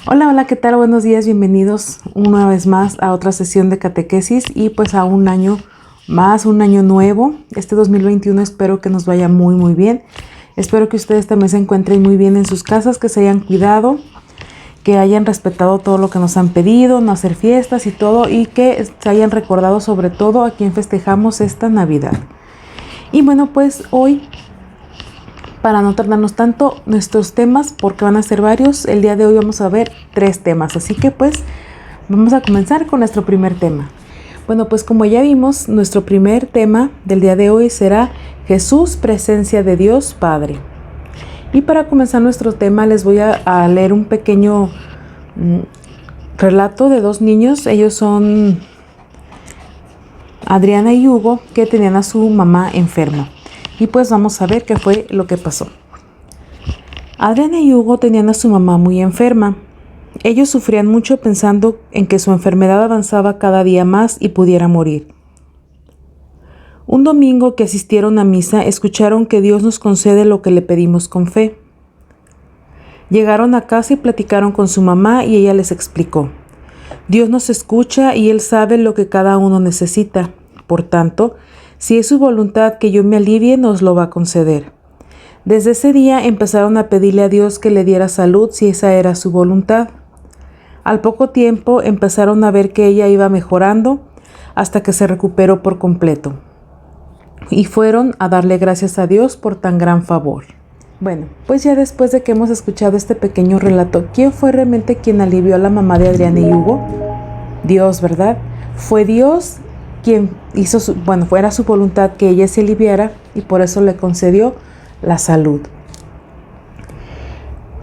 Hola, hola, ¿qué tal? Buenos días, bienvenidos una vez más a otra sesión de catequesis y pues a un año más, un año nuevo. Este 2021 espero que nos vaya muy bien. Espero que ustedes también se encuentren muy bien en sus casas, que se hayan cuidado, que hayan respetado todo lo que nos han pedido, no hacer fiestas y todo, y que se hayan recordado sobre todo a quien festejamos esta Navidad. Y bueno, pues hoy, para no tardarnos tanto, nuestros temas, porque van a ser varios, el día de hoy vamos a ver 3 temas, así que pues vamos a comenzar con nuestro primer tema. Bueno, pues como ya vimos, nuestro primer tema del día de hoy será Jesús, presencia de Dios Padre. Y para comenzar nuestro tema les voy a leer un pequeño relato de 2 niños. Ellos son Adriana y Hugo, que tenían a su mamá enferma. Y pues vamos a ver qué fue lo que pasó. Adriana y Hugo tenían a su mamá muy enferma. Ellos sufrían mucho pensando en que su enfermedad avanzaba cada día más y pudiera morir. Un domingo que asistieron a misa, escucharon que Dios nos concede lo que le pedimos con fe. Llegaron a casa y platicaron con su mamá y ella les explicó: Dios nos escucha y Él sabe lo que cada uno necesita. Por tanto, si es su voluntad que yo me alivie, nos lo va a conceder. Desde ese día empezaron a pedirle a Dios que le diera salud si esa era su voluntad. Al poco tiempo empezaron a ver que ella iba mejorando hasta que se recuperó por completo. Y fueron a darle gracias a Dios por tan gran favor. Bueno, pues ya después de que hemos escuchado este pequeño relato, ¿quién fue realmente quien alivió a la mamá de Adriana y Hugo? Dios, ¿verdad? Fue Dios quien hizo, era su voluntad que ella se aliviara y por eso le concedió la salud.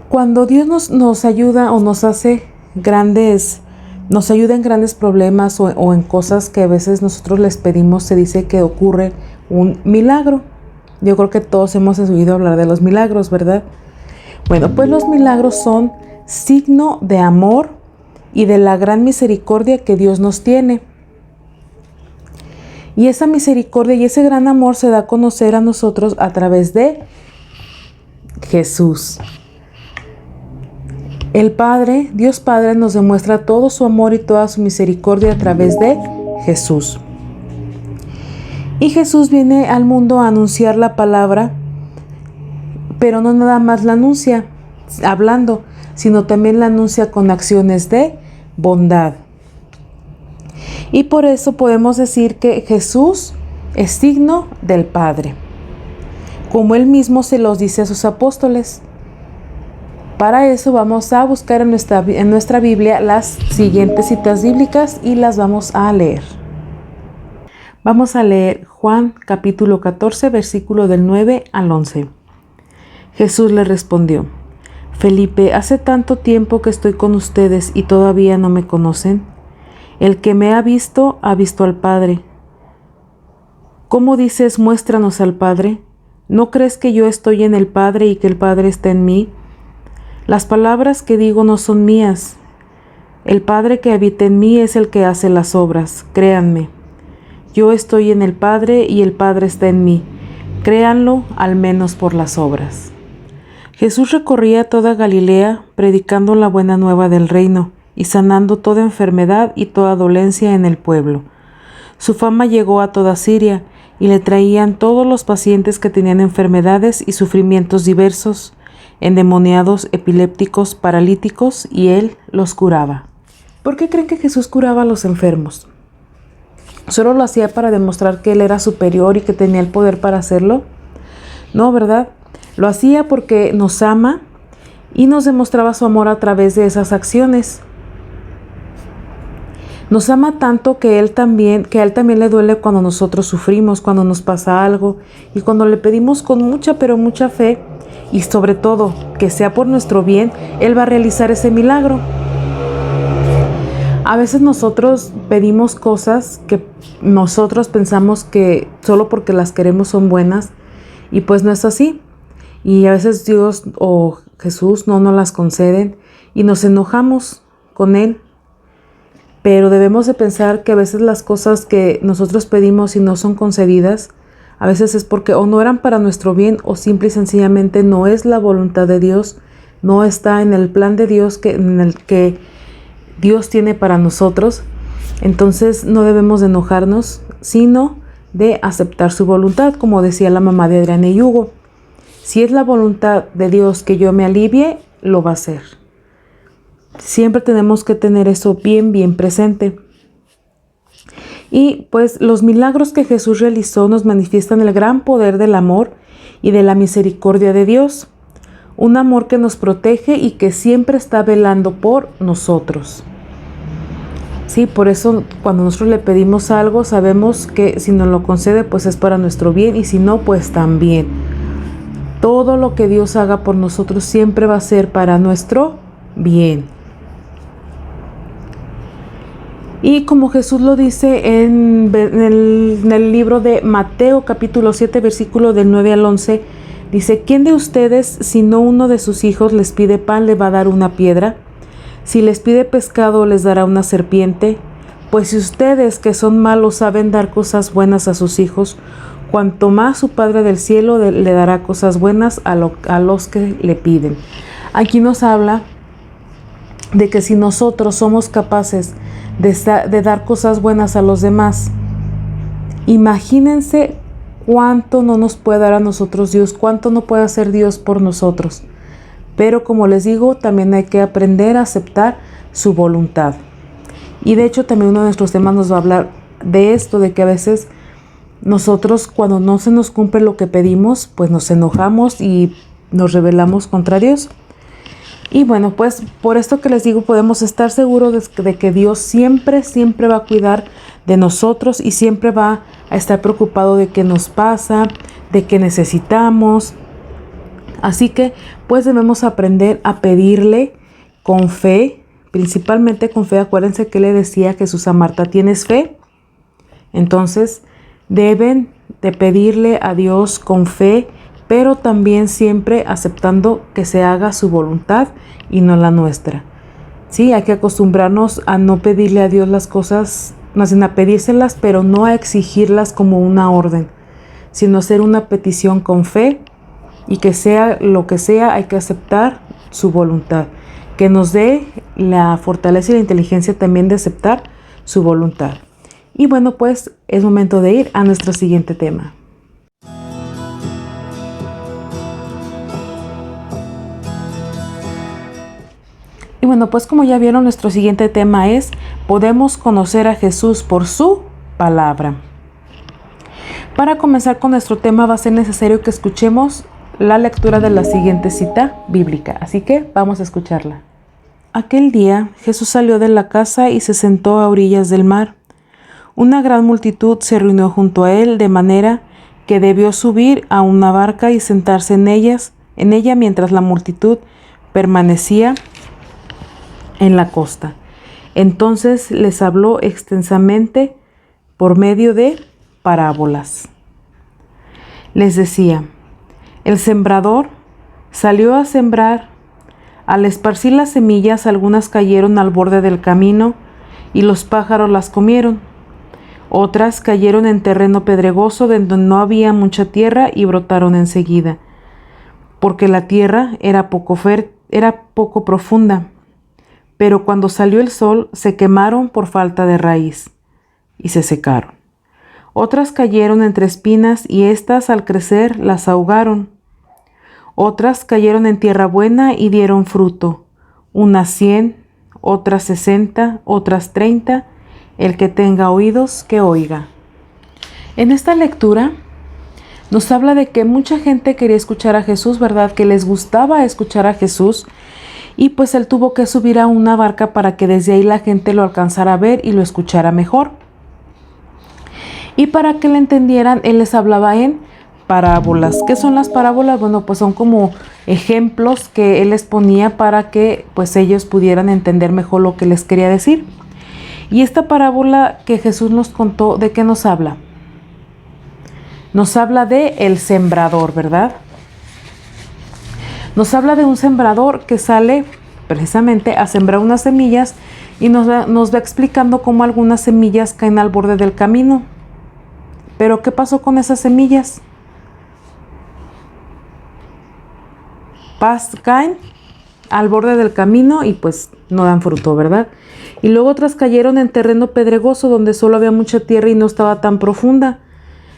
Cuando Dios nos ayuda o nos ayuda en grandes problemas o en cosas que a veces nosotros les pedimos, se dice que ocurre un milagro. Yo creo que todos hemos oído hablar de los milagros, ¿verdad? Bueno, pues los milagros son signo de amor y de la gran misericordia que Dios nos tiene. Y esa misericordia y ese gran amor se da a conocer a nosotros a través de Jesús. El Padre, Dios Padre, nos demuestra todo su amor y toda su misericordia a través de Jesús. Y Jesús viene al mundo a anunciar la palabra, pero no nada más la anuncia hablando, sino también la anuncia con acciones de bondad. Y por eso podemos decir que Jesús es signo del Padre, como Él mismo se los dice a sus apóstoles. Para eso vamos a buscar en nuestra Biblia las siguientes citas bíblicas y las vamos a leer. Vamos a leer Juan capítulo 14, versículo del 9 al 11. Jesús le respondió: Felipe, hace tanto tiempo que estoy con ustedes y todavía no me conocen. El que me ha visto al Padre. ¿Cómo dices, muéstranos al Padre? ¿No crees que yo estoy en el Padre y que el Padre está en mí? Las palabras que digo no son mías. El Padre que habita en mí es el que hace las obras. Créanme. Yo estoy en el Padre y el Padre está en mí. Créanlo, al menos por las obras. Jesús recorría toda Galilea, predicando la buena nueva del reino y sanando toda enfermedad y toda dolencia en el pueblo. Su fama llegó a toda Siria y le traían todos los pacientes que tenían enfermedades y sufrimientos diversos, endemoniados, epilépticos, paralíticos, y él los curaba. ¿Por qué creen que Jesús curaba a los enfermos? ¿Solo lo hacía para demostrar que él era superior y que tenía el poder para hacerlo? No, ¿verdad? Lo hacía porque nos ama y nos demostraba su amor a través de esas acciones. Nos ama tanto que a él también le duele cuando nosotros sufrimos, cuando nos pasa algo, y cuando le pedimos con pero mucha fe, y sobre todo que sea por nuestro bien, Él va a realizar ese milagro. A veces nosotros pedimos cosas que nosotros pensamos que solo porque las queremos son buenas, y pues no es así. Y a veces Dios o Jesús no nos las conceden y nos enojamos con Él. Pero debemos de pensar que a veces las cosas que nosotros pedimos y no son concedidas, a veces es porque o no eran para nuestro bien o simple y sencillamente no es la voluntad de Dios no está en el plan de Dios en el que Dios tiene para nosotros, entonces no debemos de enojarnos, sino de aceptar su voluntad, como decía la mamá de Adriana y Hugo. Si es la voluntad de Dios que yo me alivie, lo va a hacer. Siempre tenemos que tener eso bien presente. Y pues los milagros que Jesús realizó nos manifiestan el gran poder del amor y de la misericordia de Dios. Un amor que nos protege y que siempre está velando por nosotros. Sí, por eso cuando nosotros le pedimos algo, sabemos que si nos lo concede, pues es para nuestro bien, y si no, pues también. Todo lo que Dios haga por nosotros siempre va a ser para nuestro bien. Y como Jesús lo dice en el libro de Mateo capítulo 7, versículo del 9 al 11, dice: ¿quién de ustedes, si no uno de sus hijos les pide pan, le va a dar una piedra? Si les pide pescado, les dará una serpiente. Pues si ustedes, que son malos, saben dar cosas buenas a sus hijos, cuanto más su Padre del cielo le dará cosas buenas a los que le piden. Aquí nos habla de que si nosotros somos capaces de dar cosas buenas a los demás, imagínense cuánto no nos puede dar a nosotros Dios, cuánto no puede hacer Dios por nosotros. Pero como les digo, también hay que aprender a aceptar su voluntad. Y de hecho también uno de nuestros temas nos va a hablar de esto, de que a veces nosotros, cuando no se nos cumple lo que pedimos, pues nos enojamos y nos rebelamos contra Dios. Y bueno, pues por esto que les digo, podemos estar seguros de que Dios siempre va a cuidar de nosotros y siempre va a estar preocupado de qué nos pasa, de qué necesitamos. Así que pues debemos aprender a pedirle con fe, principalmente con fe. Acuérdense que le decía Jesús a Marta: ¿tienes fe? Entonces deben de pedirle a Dios con fe, pero también siempre aceptando que se haga su voluntad y no la nuestra. Sí, hay que acostumbrarnos a no pedirle a Dios las cosas, más bien a pedírselas, pero no a exigirlas como una orden, sino hacer una petición con fe, y que sea lo que sea, hay que aceptar su voluntad, que nos dé la fortaleza y la inteligencia también de aceptar su voluntad. Y bueno, pues es momento de ir a nuestro siguiente tema. Y bueno, pues como ya vieron, nuestro siguiente tema es: podemos conocer a Jesús por su palabra. Para comenzar con nuestro tema va a ser necesario que escuchemos la lectura de la siguiente cita bíblica, así que vamos a escucharla. Aquel día Jesús salió de la casa y se sentó a orillas del mar. Una gran multitud se reunió junto a él, de manera que debió subir a una barca y sentarse en ella mientras la multitud permanecía en la costa. Entonces les habló extensamente por medio de parábolas. Les decía: el sembrador salió a sembrar. Al esparcir las semillas, algunas cayeron al borde del camino y los pájaros las comieron. Otras cayeron en terreno pedregoso donde no había mucha tierra y brotaron enseguida, porque la tierra era poco profunda. Pero cuando salió el sol, se quemaron por falta de raíz y se secaron. Otras cayeron entre espinas y éstas, al crecer, las ahogaron. Otras cayeron en tierra buena y dieron fruto, unas 100, otras 60, otras 30. El que tenga oídos, que oiga. En esta lectura nos habla de que mucha gente quería escuchar a Jesús, ¿verdad? Que les gustaba escuchar a Jesús, y pues él tuvo que subir a una barca para que desde ahí la gente lo alcanzara a ver y lo escuchara mejor. Y para que le entendieran, él les hablaba en parábolas. ¿Qué son las parábolas? Bueno, pues son como ejemplos que él les ponía para que pues ellos pudieran entender mejor lo que les quería decir. Y esta parábola que Jesús nos contó, ¿de qué nos habla? Nos habla de el sembrador, ¿verdad? Nos habla de un sembrador que sale precisamente a sembrar unas semillas y nos va explicando cómo algunas semillas caen al borde del camino. Pero ¿qué pasó con esas semillas? Caen al borde del camino y pues no dan fruto, ¿verdad? Y luego otras cayeron en terreno pedregoso donde solo había mucha tierra y no estaba tan profunda.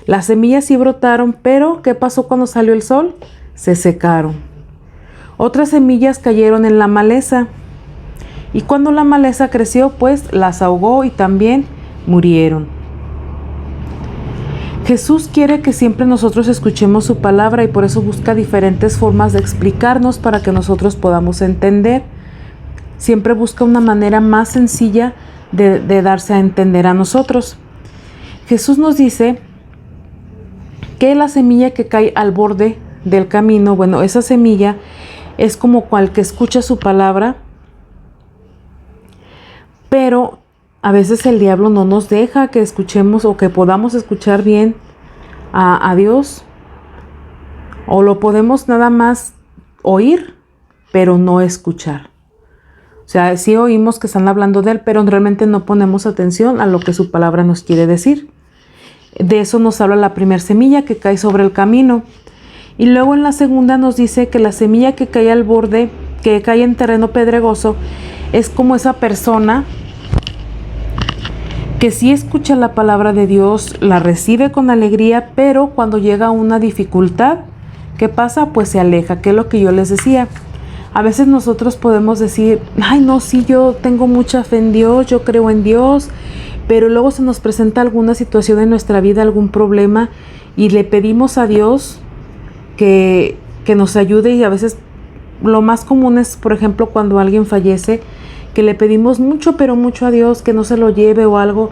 Las semillas sí brotaron, pero ¿qué pasó cuando salió el sol? Se secaron. Otras semillas cayeron en la maleza y cuando la maleza creció, pues las ahogó y también murieron. Jesús quiere que siempre nosotros escuchemos su palabra y por eso busca diferentes formas de explicarnos para que nosotros podamos entender. Siempre busca una manera más sencilla de darse a entender a nosotros. Jesús nos dice que la semilla que cae al borde del camino, bueno, esa semilla es como cual que escucha su palabra, pero a veces el diablo no nos deja que escuchemos o que podamos escuchar bien a Dios, o lo podemos nada más oír, pero no escuchar. O sea, sí oímos que están hablando de Él, pero realmente no ponemos atención a lo que su palabra nos quiere decir. De eso nos habla la primera semilla que cae sobre el camino. Y luego en la segunda nos dice que la semilla que cae al borde, que cae en terreno pedregoso, es como esa persona que sí escucha la palabra de Dios, la recibe con alegría, pero cuando llega una dificultad, ¿qué pasa? Pues se aleja, que es lo que yo les decía. A veces nosotros podemos decir, ay no, sí, yo tengo mucha fe en Dios, yo creo en Dios, pero luego se nos presenta alguna situación en nuestra vida, algún problema, y le pedimos a Dios que nos ayude, y a veces lo más común es, por ejemplo, cuando alguien fallece, que le pedimos mucho, pero mucho a Dios, que no se lo lleve o algo,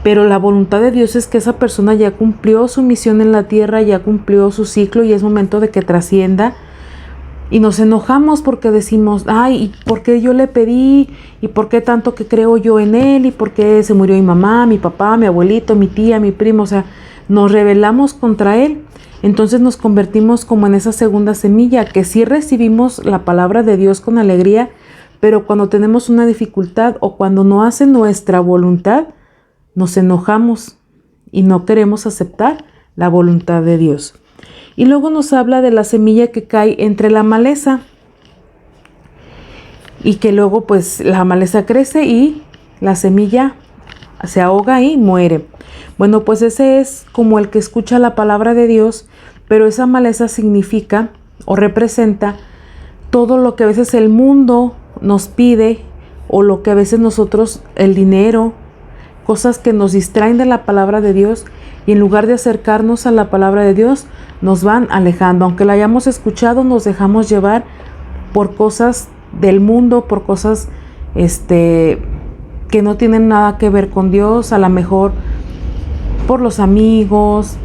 pero la voluntad de Dios es que esa persona ya cumplió su misión en la tierra, ya cumplió su ciclo y es momento de que trascienda. Y nos enojamos porque decimos, ay, ¿y por qué yo le pedí? ¿Y por qué tanto que creo yo en él? ¿Y por qué se murió mi mamá, mi papá, mi abuelito, mi tía, mi primo? O sea, nos rebelamos contra él. Entonces nos convertimos como en esa segunda semilla, que sí recibimos la palabra de Dios con alegría, pero cuando tenemos una dificultad o cuando no hace nuestra voluntad, nos enojamos y no queremos aceptar la voluntad de Dios. Y luego nos habla de la semilla que cae entre la maleza y que luego pues la maleza crece y la semilla se ahoga y muere. Bueno, pues ese es como el que escucha la palabra de Dios, pero esa maleza significa o representa todo lo que a veces el mundo nos pide o lo que a veces nosotros, el dinero, cosas que nos distraen de la palabra de Dios y en lugar de acercarnos a la palabra de Dios, nos van alejando. Aunque la hayamos escuchado, nos dejamos llevar por cosas del mundo, por cosas que no tienen nada que ver con Dios, a lo mejor por los amigos,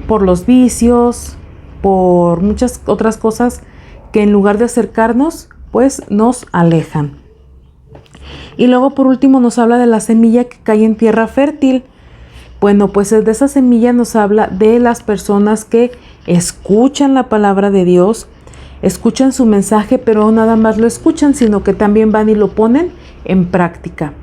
por los vicios, por muchas otras cosas que en lugar de acercarnos, pues nos alejan. Y luego por último nos habla de la semilla que cae en tierra fértil. Bueno, pues de esa semilla nos habla de las personas que escuchan la palabra de Dios, escuchan su mensaje, pero no nada más lo escuchan, sino que también van y lo ponen en práctica.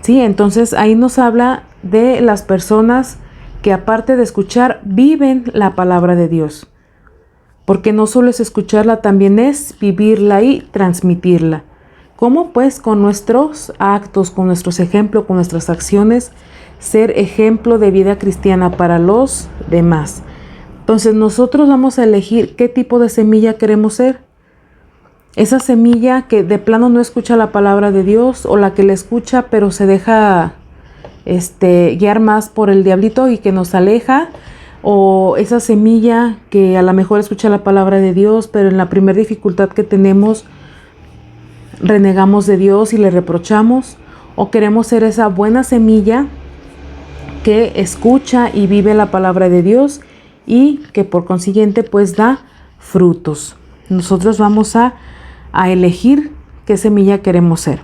Sí, entonces ahí nos habla de las personas que aparte de escuchar, viven la palabra de Dios. Porque no solo es escucharla, también es vivirla y transmitirla. ¿Cómo? Pues con nuestros actos, con nuestros ejemplos, con nuestras acciones, ser ejemplo de vida cristiana para los demás. Entonces nosotros vamos a elegir qué tipo de semilla queremos ser. Esa semilla que de plano no escucha la palabra de Dios, o la que la escucha pero se deja guiar más por el diablito y que nos aleja, o esa semilla que a lo mejor escucha la palabra de Dios, pero en la primera dificultad que tenemos renegamos de Dios y le reprochamos, o queremos ser esa buena semilla que escucha y vive la palabra de Dios y que por consiguiente pues da frutos. Nosotros vamos a elegir qué semilla queremos ser.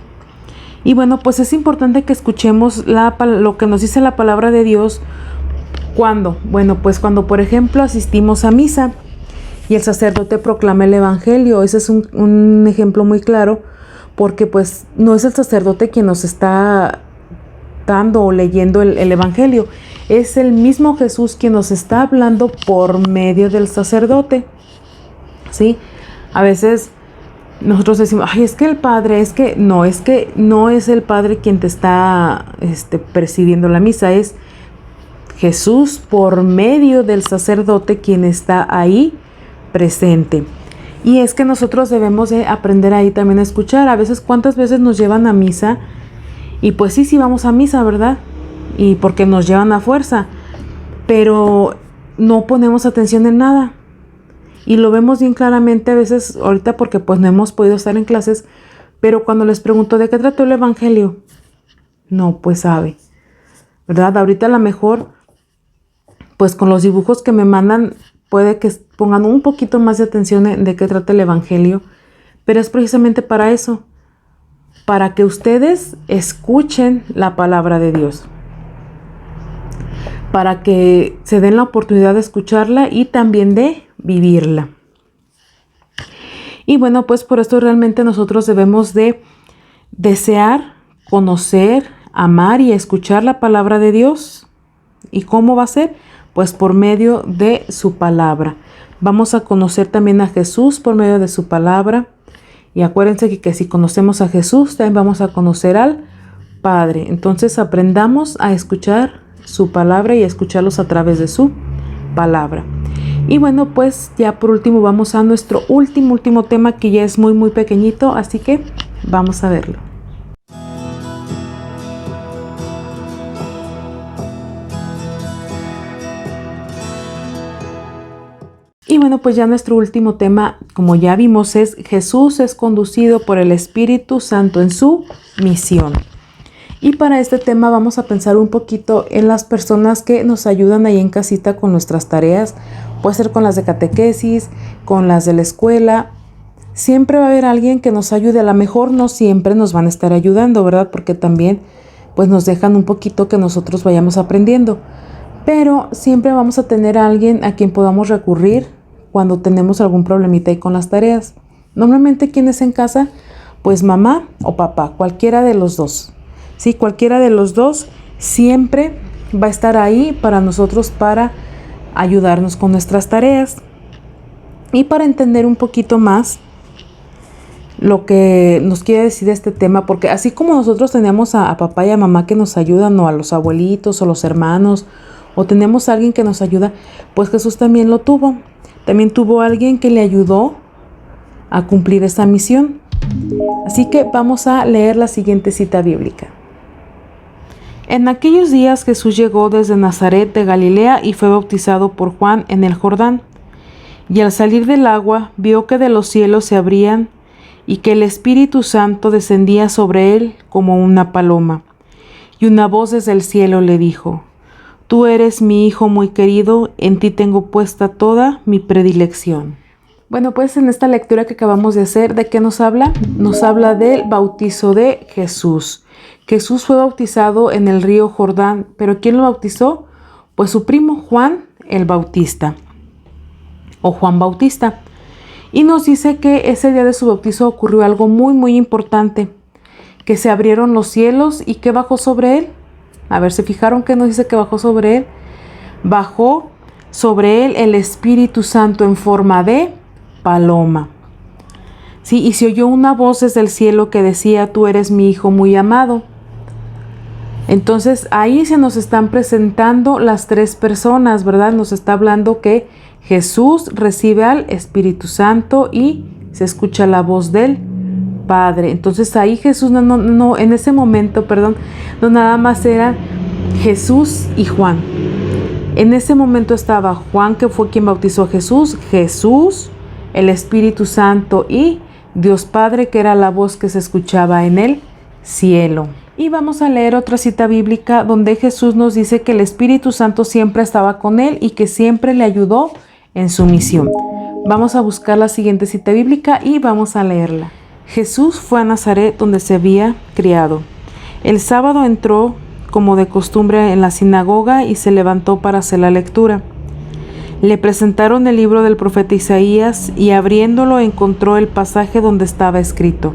Y bueno, pues es importante que escuchemos lo que nos dice la palabra de Dios. ¿Cuándo? Bueno, pues cuando por ejemplo asistimos a misa y el sacerdote proclama el evangelio. Ese es un ejemplo muy claro, porque pues no es el sacerdote quien nos está dando o leyendo el evangelio, es el mismo Jesús quien nos está hablando por medio del sacerdote. ¿Sí? A veces nosotros decimos, ay, es que el Padre, es que no es el Padre quien te está presidiendo la misa, es Jesús por medio del sacerdote quien está ahí presente. Y es que nosotros debemos de aprender ahí también a escuchar. A veces, ¿cuántas veces nos llevan a misa? Y pues sí vamos a misa, ¿verdad? Y porque nos llevan a fuerza, pero no ponemos atención en nada. Y lo vemos bien claramente a veces ahorita porque pues no hemos podido estar en clases, pero cuando les pregunto ¿de qué trató el evangelio? No, pues sabe, ¿verdad? Ahorita a lo mejor, pues con los dibujos que me mandan, puede que pongan un poquito más de atención de qué trata el evangelio, pero es precisamente para eso, para que ustedes escuchen la palabra de Dios, para que se den la oportunidad de escucharla y también de vivirla. Y bueno, pues por esto realmente nosotros debemos de desear, conocer, amar y escuchar la palabra de Dios. ¿Y cómo va a ser? Pues por medio de su palabra. Vamos a conocer también a Jesús por medio de su palabra. Y acuérdense que si conocemos a Jesús, también vamos a conocer al Padre. Entonces aprendamos a escuchar su palabra y a escucharlos a través de su palabra. Y bueno, pues ya por último vamos a nuestro último tema, que ya es muy pequeñito, así que vamos a verlo. Y bueno, pues ya nuestro último tema, como ya vimos, es Jesús es conducido por el Espíritu Santo en su misión. Y para este tema vamos a pensar un poquito en las personas que nos ayudan ahí en casita con nuestras tareas. Puede ser con las de catequesis, con las de la escuela. Siempre va a haber alguien que nos ayude. A lo mejor no siempre nos van a estar ayudando, ¿verdad? Porque también pues nos dejan un poquito que nosotros vayamos aprendiendo. Pero siempre vamos a tener a alguien a quien podamos recurrir cuando tenemos algún problemita ahí con las tareas. Normalmente, ¿quién es en casa? Pues mamá o papá, cualquiera de los dos. Sí, cualquiera de los dos siempre va a estar ahí para nosotros, para ayudarnos con nuestras tareas. Y para entender un poquito más lo que nos quiere decir este tema, porque así como nosotros tenemos a papá y a mamá que nos ayudan, o a los abuelitos o los hermanos, o tenemos a alguien que nos ayuda, pues Jesús también lo tuvo. También tuvo a alguien que le ayudó a cumplir esa misión. Así que vamos a leer la siguiente cita bíblica. En aquellos días Jesús llegó desde Nazaret de Galilea y fue bautizado por Juan en el Jordán. Y al salir del agua vio que de los cielos se abrían y que el Espíritu Santo descendía sobre él como una paloma. Y una voz desde el cielo le dijo: Tú eres mi Hijo muy querido, en ti tengo puesta toda mi predilección. Bueno, pues en esta lectura que acabamos de hacer, ¿de qué nos habla? Nos habla del bautizo de Jesús. Jesús fue bautizado en el río Jordán, pero ¿quién lo bautizó? Pues su primo Juan el Bautista, o Juan Bautista. Y nos dice que ese día de su bautizo ocurrió algo muy importante, que se abrieron los cielos y que bajó sobre él. A ver, ¿se fijaron que nos dice que bajó sobre él? Bajó sobre él el Espíritu Santo en forma de paloma. Sí, y se oyó una voz desde el cielo que decía: Tú eres mi Hijo muy amado. Entonces ahí se nos están presentando las tres personas, ¿verdad? Nos está hablando que Jesús recibe al Espíritu Santo y se escucha la voz del Padre. Entonces ahí Jesús no en ese momento, no nada más era Jesús y Juan. En ese momento estaba Juan, que fue quien bautizó a Jesús, el Espíritu Santo y Dios Padre, que era la voz que se escuchaba en el cielo. Y vamos a leer otra cita bíblica donde Jesús nos dice que el Espíritu Santo siempre estaba con él y que siempre le ayudó en su misión. Vamos a buscar la siguiente cita bíblica y vamos a leerla. Jesús fue a Nazaret, donde se había criado. El sábado entró, como de costumbre, en la sinagoga y se levantó para hacer la lectura. Le presentaron el libro del profeta Isaías y abriéndolo encontró el pasaje donde estaba escrito: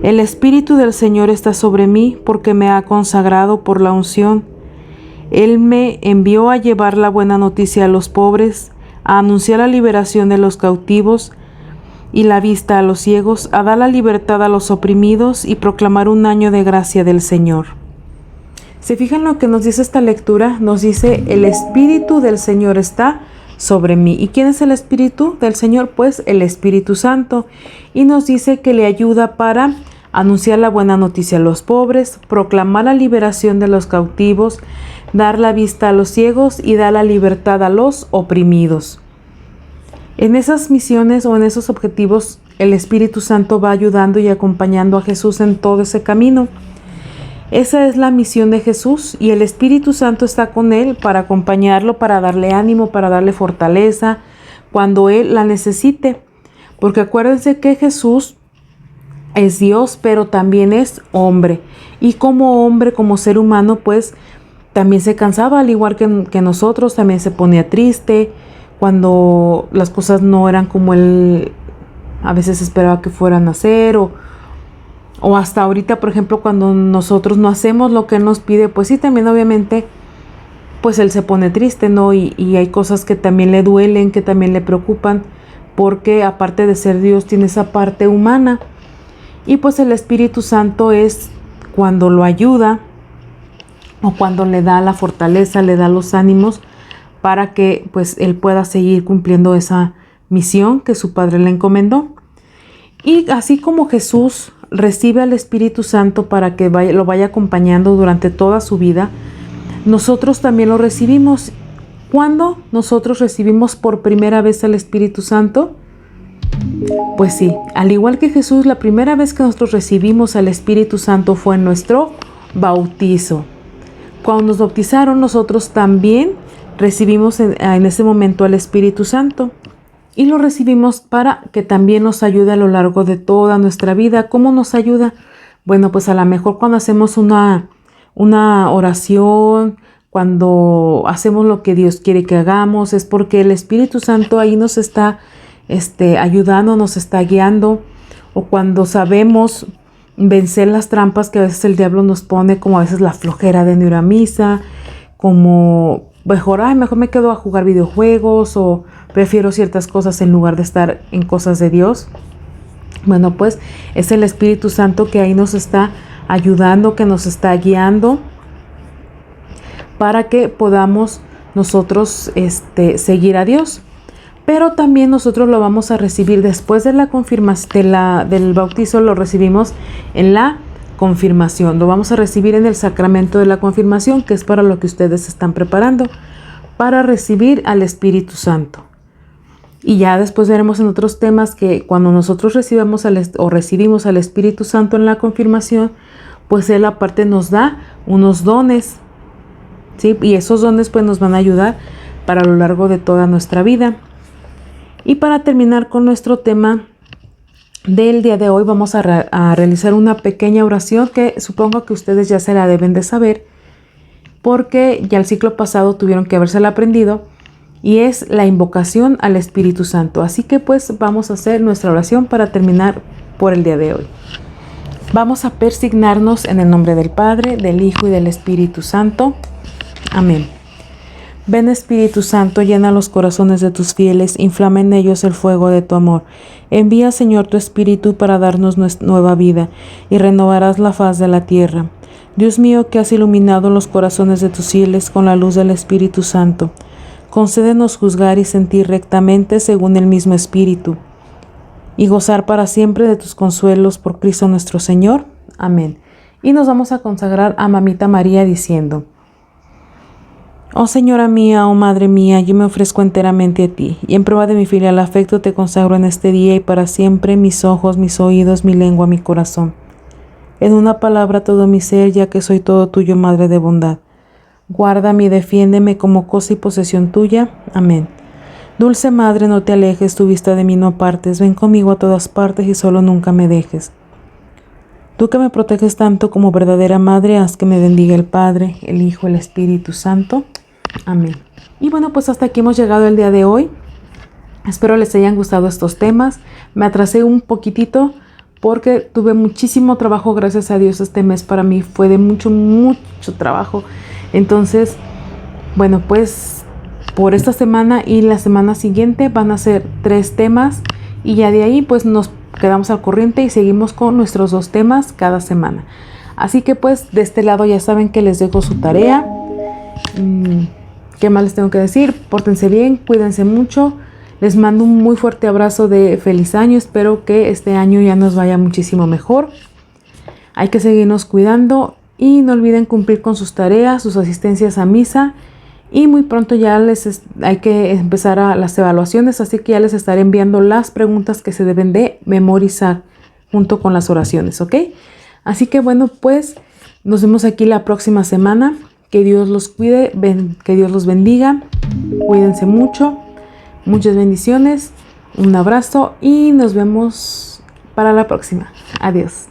El Espíritu del Señor está sobre mí porque me ha consagrado por la unción. Él me envió a llevar la buena noticia a los pobres, a anunciar la liberación de los cautivos y la vista a los ciegos, a dar la libertad a los oprimidos y proclamar un año de gracia del Señor. ¿Se fijan lo que nos dice esta lectura? Nos dice, el Espíritu del Señor está sobre mí. ¿Y quién es el Espíritu del Señor? Pues el Espíritu Santo. Y nos dice que le ayuda para anunciar la buena noticia a los pobres, proclamar la liberación de los cautivos, dar la vista a los ciegos y dar la libertad a los oprimidos. En esas misiones o en esos objetivos, el Espíritu Santo va ayudando y acompañando a Jesús en todo ese camino. Esa es la misión de Jesús y el Espíritu Santo está con él para acompañarlo, para darle ánimo, para darle fortaleza cuando él la necesite. Porque acuérdense que Jesús es Dios, pero también es hombre. Y como hombre, como ser humano, pues también se cansaba, al igual que nosotros, también se ponía triste cuando las cosas no eran como él a veces esperaba que fueran a ser, o hasta ahorita, por ejemplo, cuando nosotros no hacemos lo que él nos pide, pues sí, también obviamente, pues él se pone triste, ¿no? Y hay cosas que también le duelen, que también le preocupan, porque aparte de ser Dios, tiene esa parte humana. Y pues el Espíritu Santo es cuando lo ayuda, o cuando le da la fortaleza, le da los ánimos, para que pues él pueda seguir cumpliendo esa misión que su Padre le encomendó. Y así como Jesús recibe al Espíritu Santo para que lo vaya acompañando durante toda su vida, nosotros también lo recibimos. ¿Cuándo nosotros recibimos por primera vez al Espíritu Santo? Pues sí, al igual que Jesús, la primera vez que nosotros recibimos al Espíritu Santo fue en nuestro bautizo. Cuando nos bautizaron, nosotros también recibimos en ese momento al Espíritu Santo. Y lo recibimos para que también nos ayude a lo largo de toda nuestra vida. ¿Cómo nos ayuda? Bueno, pues a lo mejor cuando hacemos una oración, cuando hacemos lo que Dios quiere que hagamos, es porque el Espíritu Santo ahí nos está ayudando, nos está guiando. O cuando sabemos vencer las trampas que a veces el diablo nos pone, como a veces la flojera de no ir a misa, como mejor me quedo a jugar videojuegos o prefiero ciertas cosas en lugar de estar en cosas de Dios. Bueno, pues es el Espíritu Santo que ahí nos está ayudando, que nos está guiando para que podamos nosotros seguir a Dios. Pero también nosotros lo vamos a recibir después de la confirmación, del bautizo, lo recibimos en la confirmación. Lo vamos a recibir en el sacramento de la confirmación, que es para lo que ustedes se están preparando, para recibir al Espíritu Santo. Y ya después veremos en otros temas que cuando nosotros recibimos al Espíritu Santo en la confirmación, pues Él aparte nos da unos dones, ¿sí? Y esos dones pues nos van a ayudar para lo largo de toda nuestra vida. Y para terminar con nuestro tema del día de hoy, vamos a realizar una pequeña oración que supongo que ustedes ya se la deben de saber, porque ya el ciclo pasado tuvieron que habérsela aprendido, y es la invocación al Espíritu Santo. Así que pues vamos a hacer nuestra oración para terminar por el día de hoy. Vamos a persignarnos en el nombre del Padre, del Hijo y del Espíritu Santo. Amén. Ven Espíritu Santo, llena los corazones de tus fieles, inflama en ellos el fuego de tu amor. Envía, Señor, tu Espíritu para darnos nueva vida, y renovarás la faz de la tierra. Dios mío, que has iluminado los corazones de tus fieles con la luz del Espíritu Santo, concédenos juzgar y sentir rectamente según el mismo Espíritu, y gozar para siempre de tus consuelos por Cristo nuestro Señor. Amén. Y nos vamos a consagrar a Mamita María diciendo: Oh Señora mía, oh Madre mía, yo me ofrezco enteramente a ti, y en prueba de mi filial afecto te consagro en este día y para siempre mis ojos, mis oídos, mi lengua, mi corazón. En una palabra todo mi ser, ya que soy todo tuyo, Madre de bondad. Guárdame y defiéndeme como cosa y posesión tuya. Amén. Dulce Madre, no te alejes, tu vista de mí no apartes, ven conmigo a todas partes y solo nunca me dejes. Tú que me proteges tanto como verdadera Madre, haz que me bendiga el Padre, el Hijo, el Espíritu Santo. Amén. Y bueno, pues hasta aquí hemos llegado el día de hoy. Espero les hayan gustado estos temas. Me atrasé un poquitito porque tuve muchísimo trabajo, gracias a Dios. Este mes para mí fue de mucho trabajo. Entonces, bueno, pues por esta semana y la semana siguiente van a ser 3 temas y ya de ahí pues nos quedamos al corriente y seguimos con nuestros 2 temas cada semana. Así que pues de este lado ya saben que les dejo su tarea. ¿Qué más les tengo que decir? Pórtense bien, cuídense mucho. Les mando un muy fuerte abrazo de feliz año. Espero que este año ya nos vaya muchísimo mejor. Hay que seguirnos cuidando y no olviden cumplir con sus tareas, sus asistencias a misa. Y muy pronto ya hay que empezar a las evaluaciones, así que ya les estaré enviando las preguntas que se deben de memorizar junto con las oraciones, ¿ok? Así que bueno, pues nos vemos aquí la próxima semana. Que Dios los cuide, que Dios los bendiga. Cuídense mucho. Muchas bendiciones. Un abrazo y nos vemos para la próxima. Adiós.